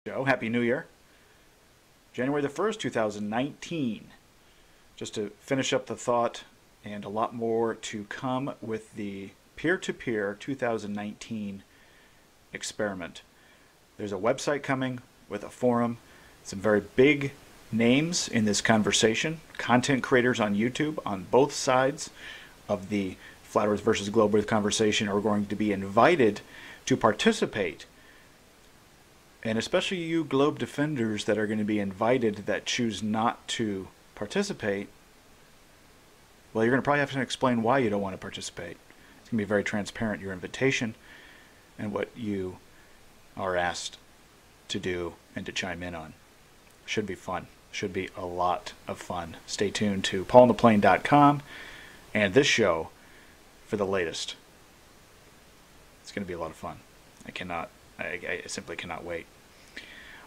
Joe, Happy New Year. January the 1st, 2019. Just to finish up the thought, and a lot more to come with the peer-to-peer 2019 experiment. There's a website coming with a forum, some very big names in this conversation, content creators on YouTube on both sides of the Flat Earth versus Globe Earth conversation are going to be invited to participate. And especially you globe defenders that are going to be invited that choose not to participate, well, you're going to probably have to explain why you don't want to participate. It's going to be very transparent, your invitation and what you are asked to do and to chime in on. Should be fun. Should be a lot of fun. Stay tuned to paulandtheplane.com and this show for the latest. It's going to be a lot of fun. I simply cannot wait.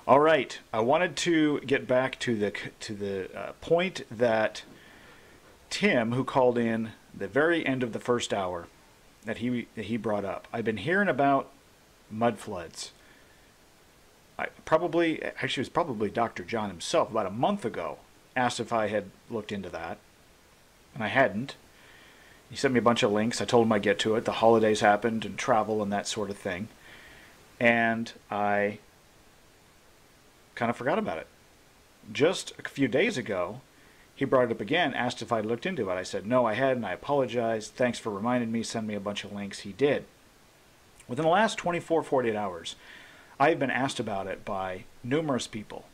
All right, I wanted to get back to the point that Tim, who called in the very end of the first hour, that he brought up. I've been hearing about mud floods. It was probably Dr. John himself about a month ago asked if I had looked into that, and I hadn't. He sent me a bunch of links. I told him I'd get to it. The holidays happened and travel and that sort of thing. And I kind of forgot about it. Just a few days ago, he brought it up again, asked if I'd looked into it. I said, no, I hadn't. I apologized. Thanks for reminding me. Send me a bunch of links. He did. Within the last 24, 48 hours, I've been asked about it by numerous people.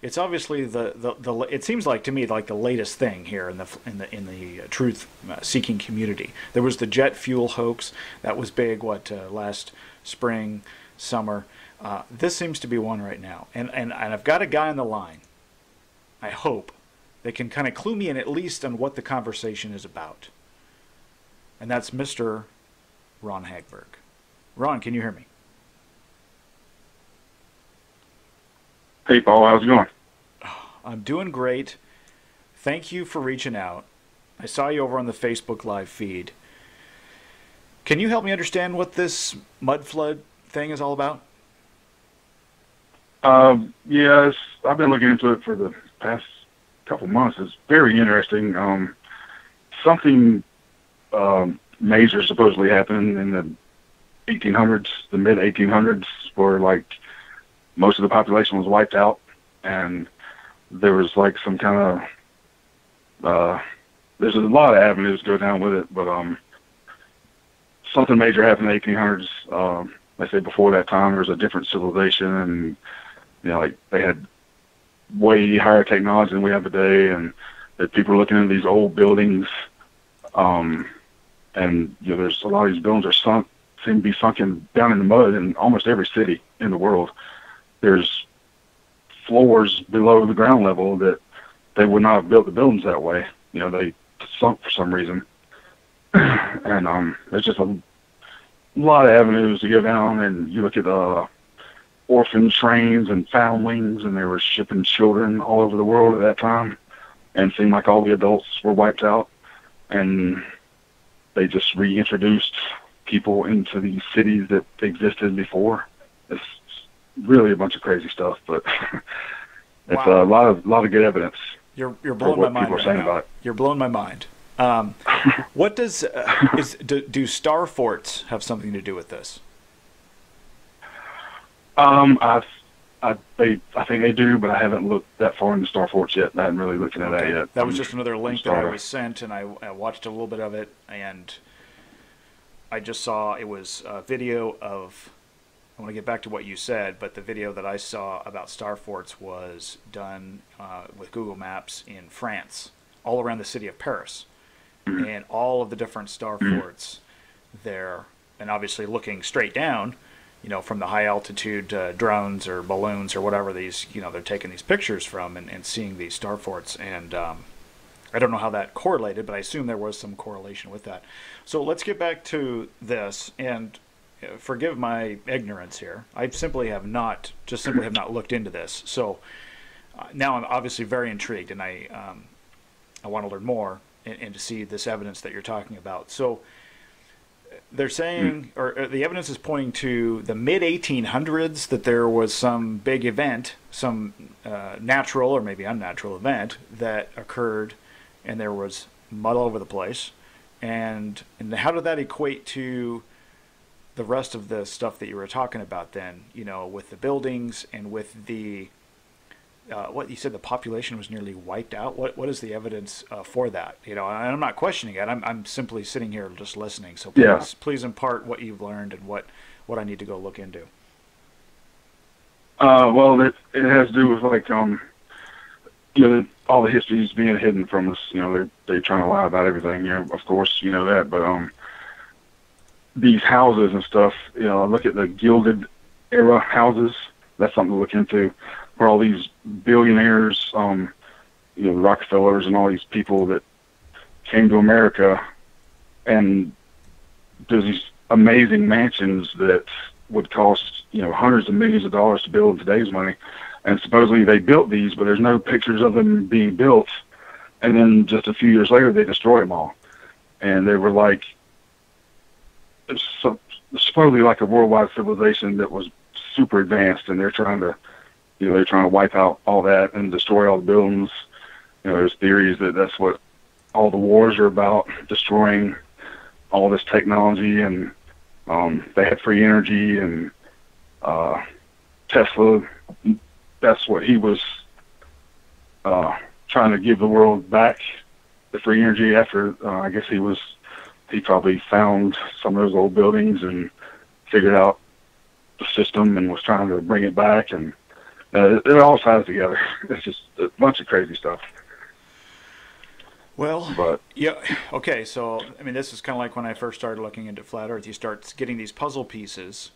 It's obviously it seems like to me like the latest thing here in the truth seeking community. There was the jet fuel hoax that was big. Last spring, summer. This seems to be one right now, and I've got a guy on the line. I hope that can kind of clue me in at least on what the conversation is about, and that's Mr. Ron Hagberg. Ron, can you hear me? Hey, Paul, how's it going? I'm doing great. Thank you for reaching out. I saw you over on the Facebook Live feed. Can you help me understand what this mud flood thing is all about? Yes, I've been looking into it for the past couple months. It's very interesting. Something major supposedly happened in the 1800s, the mid-1800s, where like most of the population was wiped out, and there was like some kind of there's a lot of avenues to go down with it, but something major happened in the 1800s. I say before that time there was a different civilization, and like they had way higher technology than we have today, and that people were looking at these old buildings, and there's a lot of these buildings seem to be sunken down in the mud in almost every city in the world. There's floors below the ground level that they would not have built the buildings that way. They sunk for some reason. And there's just a lot of avenues to go down, and you look at orphan trains and foundlings, and they were shipping children all over the world at that time, and it seemed like all the adults were wiped out, and they just reintroduced people into these cities that existed before. It's really a bunch of crazy stuff, but it's wow. a lot of good evidence. You're blowing my mind right now. You're blowing my mind. What does do star forts have something to do with this? I think they do, but I haven't looked that far into star forts yet. I haven't really looked into that yet. That was just another link that I was sent, and I watched a little bit of it, and I just saw it was a video of. I want to get back to what you said, but the video that I saw about star forts was done with Google Maps in France, all around the city of Paris, and all of the different star forts there, and obviously looking straight down, from the high altitude drones or balloons or whatever these, they're taking these pictures from and seeing these star forts, and I don't know how that correlated, but I assume there was some correlation with that. So let's get back to this, and forgive my ignorance here. I simply have not looked into this. So now I'm obviously very intrigued, and I want to learn more and to see this evidence that you're talking about. So they're saying, or the evidence is pointing to the mid 1800s, that there was some big event, some natural or maybe unnatural event that occurred, and there was mud all over the place. And how did that equate to the rest of the stuff that you were talking about then? You know, with the buildings and with the what you said, the population was nearly wiped out. What is the evidence for that? You know, and I'm not questioning it. I'm simply sitting here just listening. So Yeah. please impart what you've learned and what I need to go look into. Well, it has to do with like all the history is being hidden from us. You know, they're trying to lie about everything. You know, of course, you know that. But these houses and stuff. You know, I look at the Gilded Era houses. That's something to look into. Where all these billionaires, the Rockefellers and all these people that came to America, and there's these amazing mansions that would cost, hundreds of millions of dollars to build in today's money. And supposedly they built these, but there's no pictures of them being built. And then just a few years later, they destroyed them all. And they were like, supposedly like a worldwide civilization that was super advanced, and they're trying to wipe out all that and destroy all the buildings. There's theories that that's what all the wars are about, destroying all this technology. And they had free energy, and Tesla, that's what he was trying to give the world back, the free energy after, I guess he probably found some of those old buildings and figured out the system and was trying to bring it back. And it all ties together. It's just a bunch of crazy stuff. Well, but yeah, okay. So, I mean, this is kind of like when I first started looking into flat Earth. You start getting these puzzle pieces.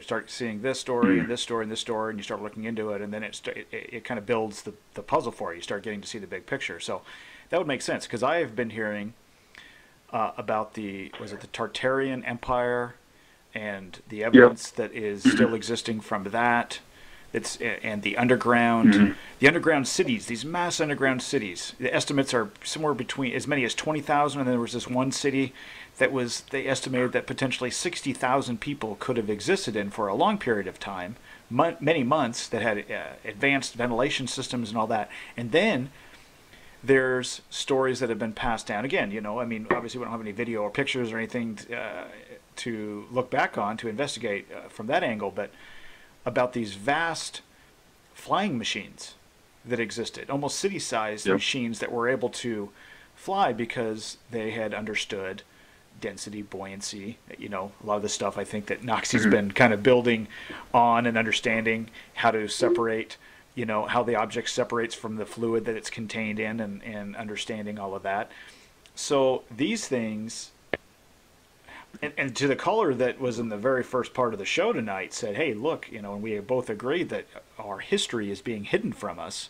Start seeing this story and this story and this story, and you start looking into it, and then it kind of builds the puzzle for you. You start getting to see the big picture. So that would make sense, because I have been hearing about was it the Tartarian Empire, and the evidence that is still existing from that. And the underground cities, these mass underground cities. The estimates are somewhere between as many as 20,000, and there was this one city they estimated that potentially 60,000 people could have existed in for a long period of time, many months, that had advanced ventilation systems and all that. And then there's stories that have been passed down. Again, I mean, obviously we don't have any video or pictures or anything to look back on to investigate from that angle, but about these vast flying machines that existed, almost city-sized machines that were able to fly because they had understood density, buoyancy, a lot of the stuff I think that Noxie's been kind of building on, and understanding how to separate, how the object separates from the fluid that it's contained in, and understanding all of that. So these things, and to the caller that was in the very first part of the show tonight, said, hey, look, and we both agreed that our history is being hidden from us.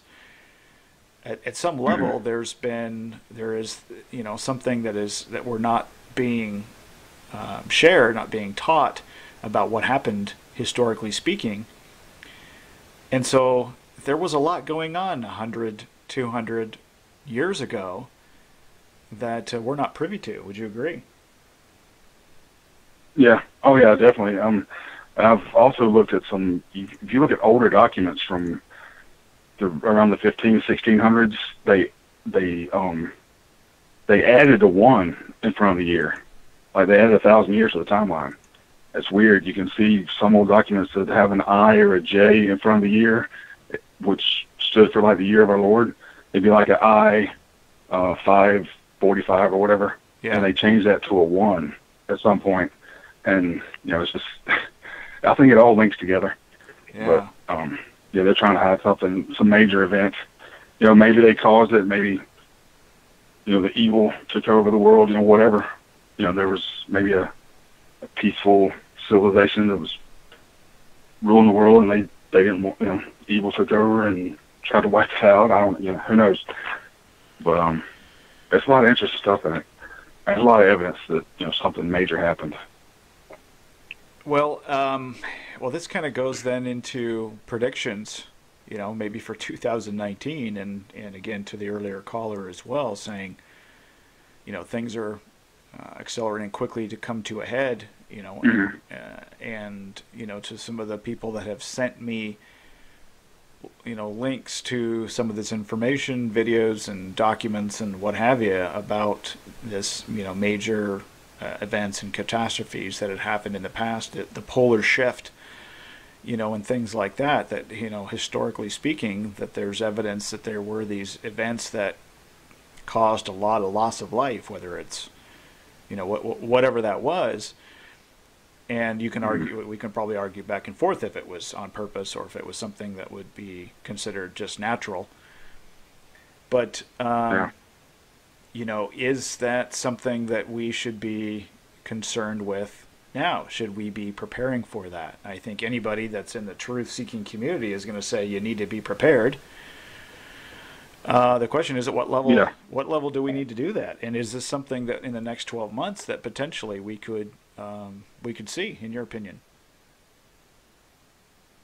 At some level, there is, something that we're not being shared, not being taught about what happened historically speaking. And so there was a lot going on 100, 200 years ago that we're not privy to. Would you agree? Yeah. Oh, yeah, definitely. I've also looked at some. If you look at older documents from around the 1600s, they added a 1 in front of the year, like they added 1,000 years to the timeline. It's weird. You can see some old documents that have an I or a J in front of the year, which stood for like the year of our Lord. It'd be like an I, 545 or whatever, and they changed that to a 1 at some point. And it's just, I think it all links together. Yeah. But they're trying to hide something, some major event. Maybe they caused it. Maybe the evil took over the world. Whatever. There was maybe a peaceful civilization that was ruling the world, and they didn't want, evil took over and tried to wipe it out. I don't, who knows? But there's a lot of interesting stuff in it. There's a lot of evidence that something major happened. Well, this kind of goes then into predictions, maybe for 2019, and again to the earlier caller as well, saying, things are accelerating quickly to come to a head, Mm-hmm. and to some of the people that have sent me, links to some of this information, videos and documents and what have you about this, major events and catastrophes that had happened in the past, the polar shift, and things like that, historically speaking, that there's evidence that there were these events that caused a lot of loss of life, whether it's, whatever that was. And you can argue, we can probably argue back and forth if it was on purpose or if it was something that would be considered just natural. But, Yeah. Is that something that we should be concerned with now? Should we be preparing for that? I think anybody that's in the truth-seeking community is going to say you need to be prepared. The question is, at what level? Yeah. What level do we need to do that? And is this something that in the next 12 months that potentially we could see, in your opinion?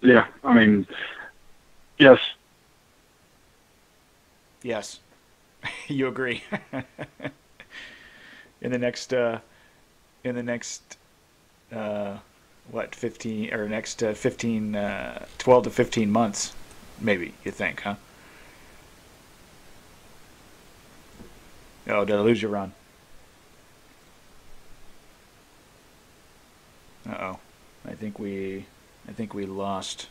Yeah. I mean, yes. Yes, you agree. in the next, what, 15 or next 15, 12 to 15 months, maybe, you think, huh? Oh, did I lose you, Ron? Uh-oh. I think we lost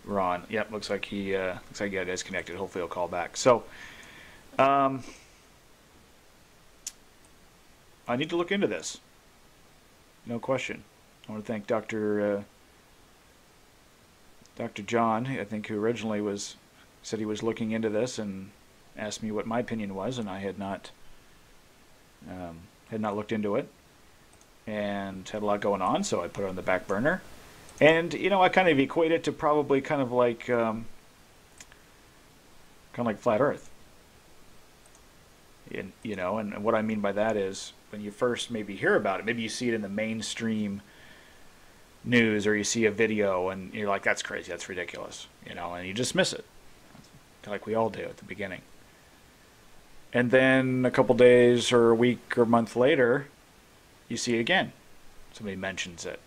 Ron. Yep, looks like he got disconnected. Hopefully he'll call back. So, I need to look into this. No question. I want to thank Dr. John, I think, who originally said he was looking into this and asked me what my opinion was, and I had not looked into it and had a lot going on, so I put it on the back burner. And I kind of equate it to probably kind of like flat Earth. And what I mean by that is when you first maybe hear about it, maybe you see it in the mainstream news or you see a video and you're like, that's crazy, that's ridiculous, and you dismiss it, like we all do at the beginning. And then a couple days or a week or a month later, you see it again. Somebody mentions it,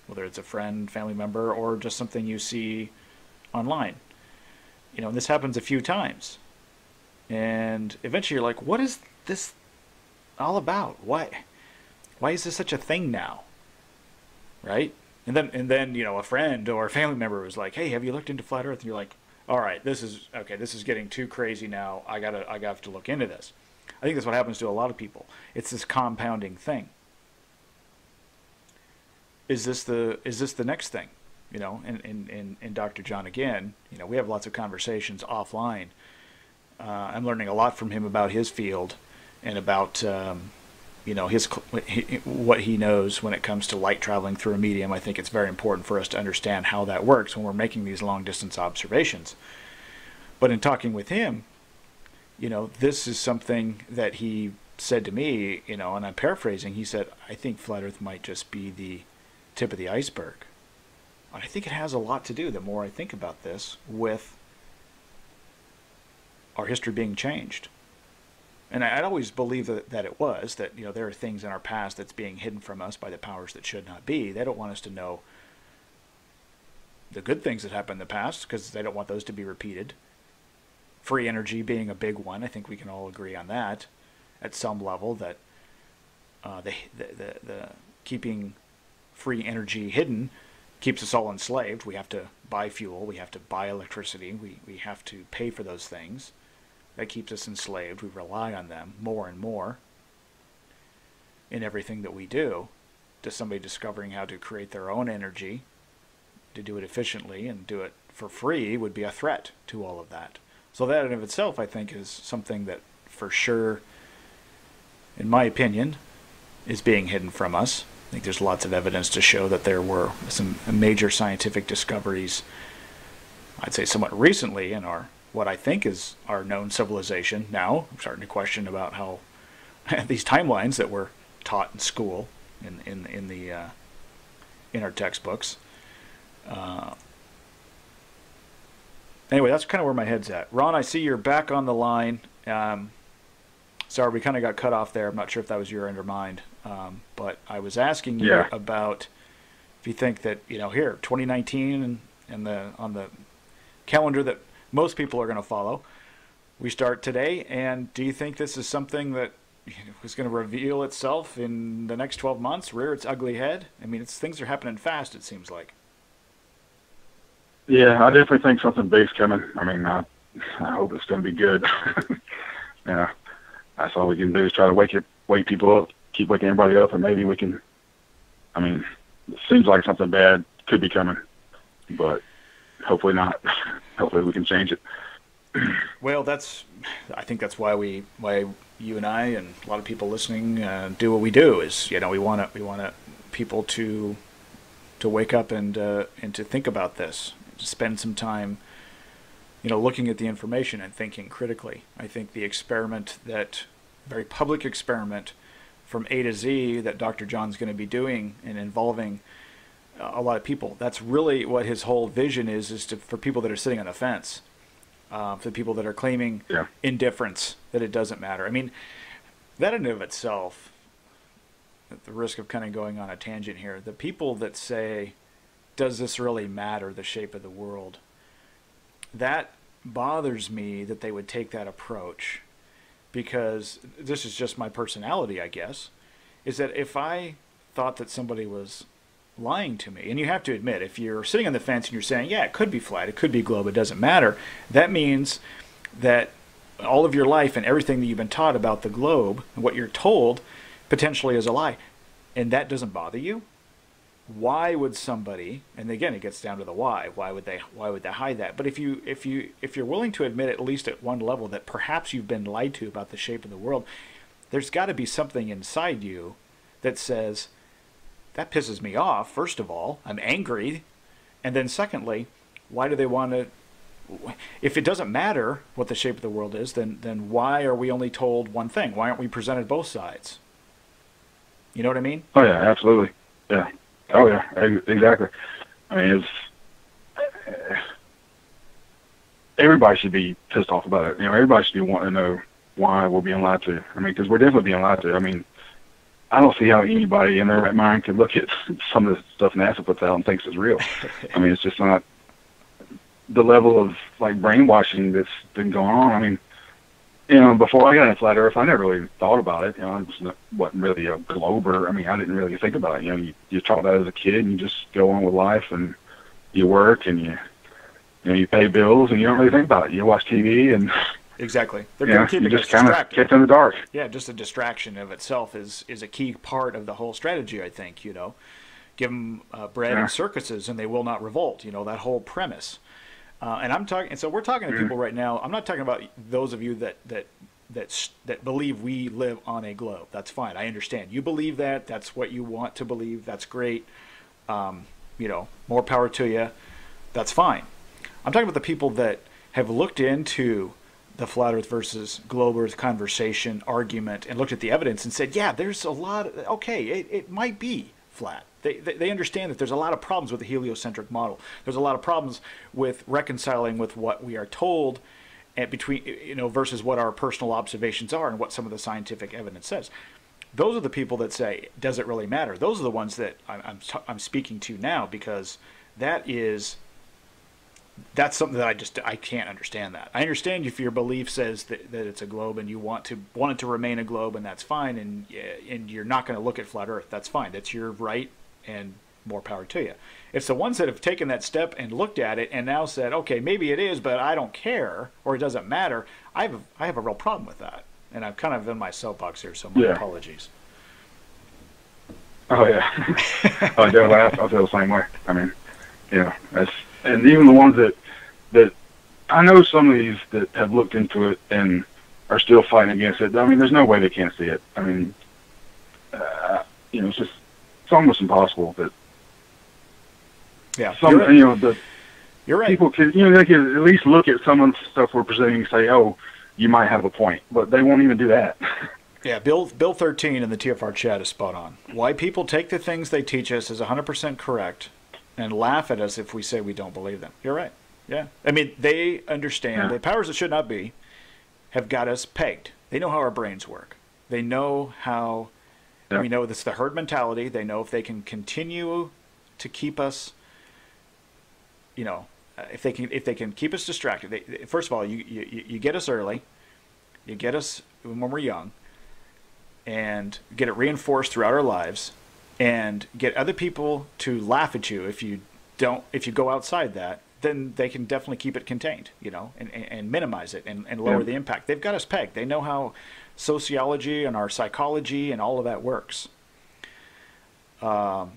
whether it's a friend, family member, or just something you see online. And this happens a few times. And eventually you're like, what is this all about? Why is this such a thing now? Right? And then a friend or a family member was like, hey, have you looked into flat Earth? And you're like, all right, this is getting too crazy now. I have to look into this. I think that's what happens to a lot of people. It's this compounding thing. Is this the next thing? And Dr. John, again, we have lots of conversations offline. I'm learning a lot from him about his field and about what he knows when it comes to light traveling through a medium. I think it's very important for us to understand how that works when we're making these long distance observations. But in talking with him, this is something that he said to me, and I'm paraphrasing. He said, I think flat Earth might just be the tip of the iceberg. And I think it has a lot to do, the more I think about this, with our history being changed. And I'd always believed that it was, that there are things in our past that's being hidden from us by the powers that should not be. They don't want us to know the good things that happened in the past because they don't want those to be repeated. Free energy being a big one. I think we can all agree on that at some level, that the keeping free energy hidden keeps us all enslaved. We have to buy fuel. We have to buy electricity. We have to pay for those things. That keeps us enslaved. We rely on them more and more in everything that we do. To somebody discovering how to create their own energy, to do it efficiently and do it for free, would be a threat to all of that. So that in of itself, I think, is something that for sure, in my opinion, is being hidden from us. I think there's lots of evidence to show that there were some major scientific discoveries, I'd say somewhat recently, in what I think is our known civilization. Now I'm starting to question about how these timelines that were taught in school, in our textbooks. Anyway, that's kind of where my head's at. Ron, I see you're back on the line. So Sorry, we kind of got cut off there. I'm not sure if that was your end or mine. But I was asking you about if you think that, here, 2019 and on the calendar that most people are going to follow, we start today. And do you think this is something that is going to reveal itself in the next 12 months, rear its ugly head? I mean, things are happening fast, it seems like. Yeah, I definitely think something big's coming. I mean, I hope it's going to be good. Yeah, that's all we can do is try to wake people up, keep waking everybody up, and maybe we can. I mean, it seems like something bad could be coming, but hopefully not. Hopefully we can change it. Well, I think that's why you and I and a lot of people listening do what we do. Is we want people to wake up and to think about this, to spend some time, looking at the information and thinking critically. I think the experiment, that very public experiment from A to Z that Dr. John's going to be doing and involving a lot of people, that's really what his whole vision is for people that are sitting on the fence, for the people that are claiming indifference, that it doesn't matter. I mean, that in and of itself, at the risk of kind of going on a tangent here, the people that say, does this really matter, the shape of the world? That bothers me that they would take that approach, because this is just my personality, I guess, is that if I thought that somebody was lying to me, and you have to admit, if you're sitting on the fence and you're saying, yeah, it could be flat, it could be globe, it doesn't matter, that means that all of your life and everything that you've been taught about the globe and what you're told potentially is a lie, and that doesn't bother you. Why would somebody, and again it gets down to the why would they hide that? But if you're willing to admit, at least at one level, that perhaps you've been lied to about the shape of the world, there's got to be something inside you that says, that pisses me off. First of all, I'm angry, and then secondly, why do they want to? If it doesn't matter what the shape of the world is, then why are we only told one thing? Why aren't we presented both sides? You know what I mean? Oh yeah, absolutely. Yeah. Oh yeah, exactly. I mean, everybody should be pissed off about it. Everybody should be wanting to know why we're being lied to. I mean, because we're definitely being lied to. I mean, I don't see how anybody in their right mind could look at some of the stuff NASA puts out and thinks it's real. I mean, it's just not the level of like brainwashing that's been going on. I mean, before I got into flat Earth, I never really thought about it. I wasn't really a glober. I mean, I didn't really think about it. You taught that as a kid, and you just go on with life, and you work, and you pay bills, and you don't really think about it. You watch TV, and exactly, they're going to keep you it just kind of kept in the dark. Yeah, just a distraction of itself is a key part of the whole strategy. I think give them bread and circuses, and they will not revolt. That whole premise. And I'm talking, and so we're talking to people right now. I'm not talking about those of you that believe we live on a globe. That's fine. I understand. You believe that. That's what you want to believe. That's great. More power to you. That's fine. I'm talking about the people that have looked into the flat Earth versus globe Earth conversation, argument, and looked at the evidence and said, yeah, there's a lot. Okay, it might be flat. They understand that there's a lot of problems with the heliocentric model. There's a lot of problems with reconciling with what we are told, and between versus what our personal observations are and what some of the scientific evidence says. Those are the people that say, does it really matter? Those are the ones that I'm speaking to now, because that's something that I can't understand that. I understand if your belief says that it's a globe and you want it to remain a globe, and that's fine, and you're not going to look at flat Earth. That's fine. That's your right, and more power to you. It's the ones that have taken that step and looked at it and now said, okay, maybe it is, but I don't care, or it doesn't matter. I have a real problem with that, and I'm kind of in my soapbox here, so my apologies. Oh yeah, I feel the same way. I mean, and even the ones that I know, some of these that have looked into it and are still fighting against it. I mean, there's no way they can't see it. I mean, it's almost impossible that. Yeah, you're right. People can, they can at least look at some of the stuff we're presenting and say, oh, you might have a point, but they won't even do that. Yeah, Bill 13 in the TFR chat is spot on. Why people take the things they teach us is 100% correct, and laugh at us if we say we don't believe them. You're right. Yeah, I mean, they understand the powers that should not be have got us pegged. They know how our brains work. They know how we know this, the herd mentality. They know if they can continue to keep us, if they can keep us distracted. First of all, you get us early, you get us when we're young, and get it reinforced throughout our lives, and get other people to laugh at you if you go outside that. Then they can definitely keep it contained, and minimize it and lower the impact. They've got us pegged. They know how sociology and our psychology and all of that works. I'm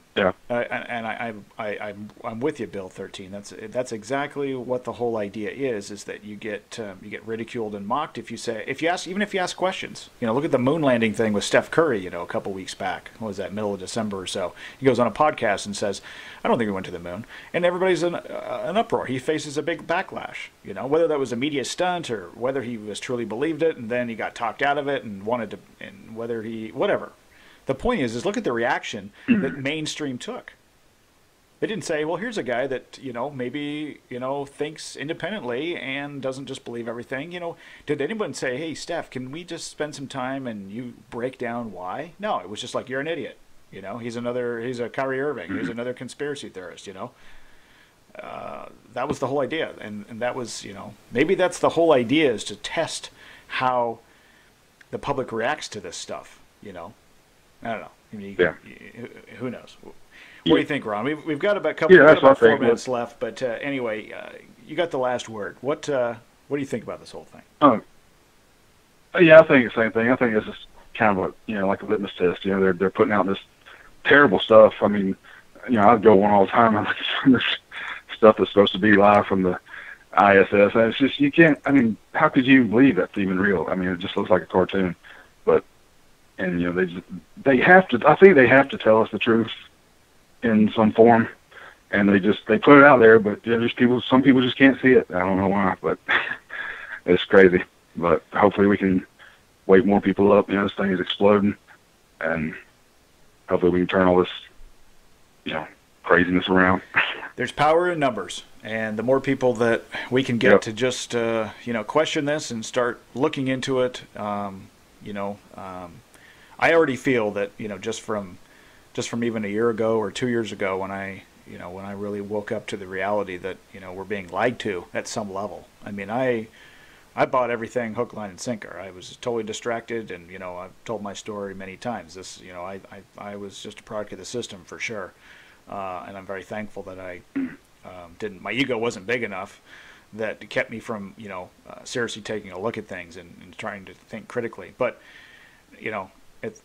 with you, Bill 13. That's exactly what the whole idea is that you get ridiculed and mocked if you ask questions. Look at the moon landing thing with Steph Curry. A couple weeks back. What was that? Middle of December or so. He goes on a podcast and says, "I don't think we went to the moon," and everybody's in an uproar. He faces a big backlash. Whether that was a media stunt or whether he was truly believed it, and then he got talked out of it and wanted to, and whatever. The point is look at the reaction that mainstream took. They didn't say, well, here's a guy that, maybe, thinks independently and doesn't just believe everything. Did anyone say, hey, Steph, can we just spend some time and you break down why? No, it was just like, you're an idiot. He's a Kyrie Irving. He's another conspiracy theorist, That was the whole idea. And that was, maybe that's the whole idea, is to test how the public reacts to this stuff, I don't know. Who knows? What do you think, Ron? We've got about 4 minutes left, but anyway, you got the last word. What do you think about this whole thing? I think the same thing. I think it's just kind of like a litmus test. They're putting out this terrible stuff. I mean, I'd go on all the time. This stuff that's supposed to be live from the ISS. And it's just, you can't. I mean, how could you believe that's even real? I mean, it just looks like a cartoon. And they have to. I think they have to tell us the truth in some form, and they put it out there. But some people just can't see it. I don't know why, but it's crazy. But hopefully we can wake more people up. This thing is exploding, and hopefully we can turn all this, craziness around. There's power in numbers, and the more people that we can get to just question this and start looking into it, I already feel that just from even a year ago or 2 years ago when I really woke up to the reality that we're being lied to at some level. I mean, I bought everything hook, line, and sinker. I was totally distracted, and I've told my story many times. This I was just a product of the system for sure, and I'm very thankful that I didn't. My ego wasn't big enough that kept me from seriously taking a look at things and trying to think critically. But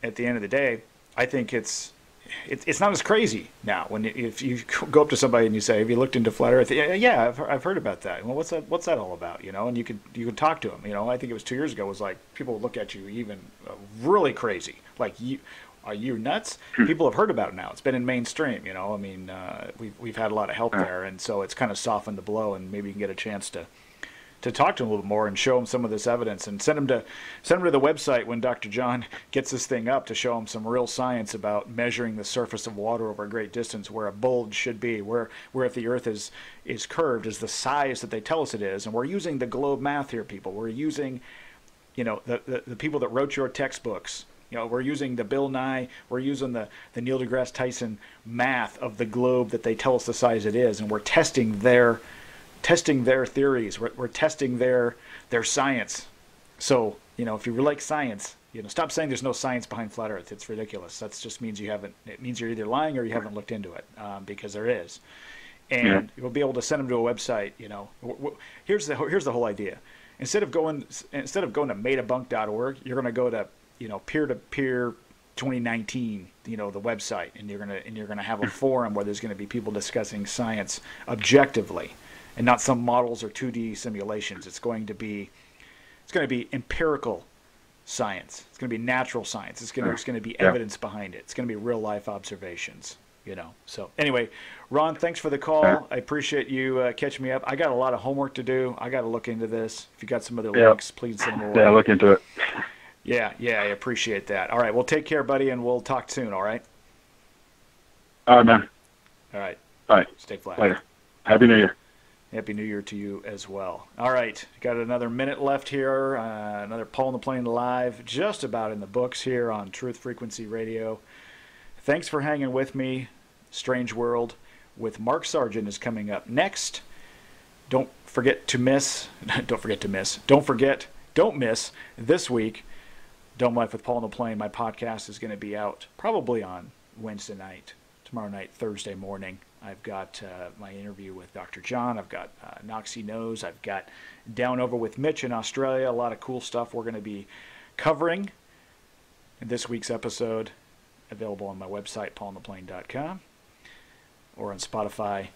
at the end of the day, I think it's not as crazy now. If you go up to somebody and you say, "Have you looked into flat Earth?" Yeah, I've heard about that. Well, what's that all about? And you could talk to them. I think it was 2 years ago. It was like people would look at you even really crazy, like are you nuts? People have heard about it now. It's been in mainstream. I mean, we've had a lot of help there, and so it's kind of softened the blow, and maybe you can get a chance to talk to him a little bit more and show him some of this evidence, and send him to the website when Dr. John gets this thing up, to show him some real science about measuring the surface of water over a great distance, where a bulge should be, where if the Earth is curved, is the size that they tell us it is. And we're using the globe math here, people. We're using the people that wrote your textbooks. We're using the Bill Nye, we're using the Neil deGrasse Tyson math of the globe that they tell us the size it is, and we're testing their theories. We're testing their science. So, if you like science, stop saying there's no science behind flat Earth. It's ridiculous. That just means it means you're either lying or you haven't looked into it, because there is. And you'll be able to send them to a website. Here's the whole idea. Instead of going to metabunk.org, you're going to go to peer-to-peer 2019, the website, and you're gonna have a forum where there's going to be people discussing science objectively, and not some models or 2D simulations. It's going to be empirical science. It's going to be natural science. There's going to be evidence behind it. It's going to be real life observations. So anyway, Ron, thanks for the call. I appreciate you catching me up. I got a lot of homework to do. I got to look into this. If you got some other links, please send them away. Yeah, look into it. Yeah, I appreciate that. All right, well, take care, buddy, and we'll talk soon. All right. All right, man. All right. All right. Stay flat. Later. Happy New Year. Happy New Year to you as well. All right, got another minute left here. Another Paul on the Plane Live, just about in the books here on Truth Frequency Radio. Thanks for hanging with me. Strange World with Mark Sargent is coming up next. Don't miss this week. Dome Life with Paul on the Plane. My podcast is going to be out probably on Wednesday night, tomorrow night, Thursday morning. I've got my interview with Dr. John. I've got Noxie Knows. I've got Down Over with Mitch in Australia. A lot of cool stuff we're going to be covering in this week's episode. Available on my website, paulintheplane.com, or on Spotify,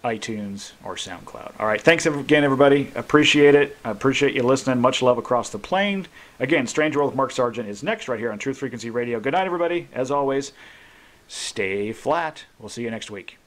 iTunes, or SoundCloud. All right, thanks again, everybody. Appreciate it. I appreciate you listening. Much love across the plane. Again, Strange World with Mark Sargent is next right here on Truth Frequency Radio. Good night, everybody. As always, stay flat. We'll see you next week.